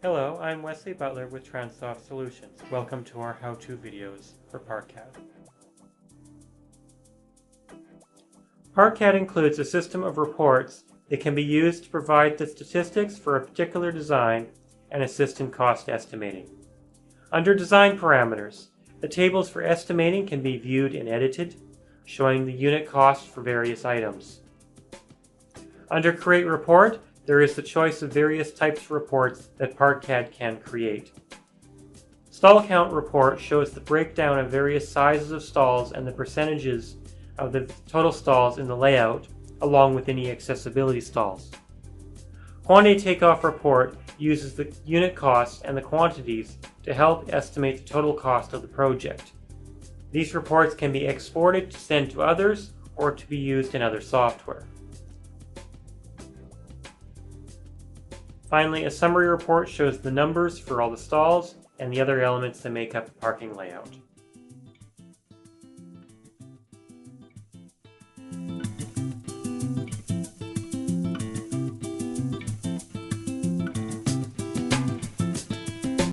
Hello, I'm Wesley Butler with Transsoft Solutions. Welcome to our how-to videos for ParkCAD. ParkCAD includes a system of reports that can be used to provide the statistics for a particular design and assist in cost estimating. Under Design Parameters, the tables for estimating can be viewed and edited, showing the unit cost for various items. Under Create Report, there is the choice of various types of reports that ParkCAD can create. Stall Count Report shows the breakdown of various sizes of stalls and the percentages of the total stalls in the layout, along with any accessibility stalls. Quantity Takeoff Report uses the unit costs and the quantities to help estimate the total cost of the project. These reports can be exported to send to others or to be used in other software. Finally, a summary report shows the numbers for all the stalls and the other elements that make up the parking layout.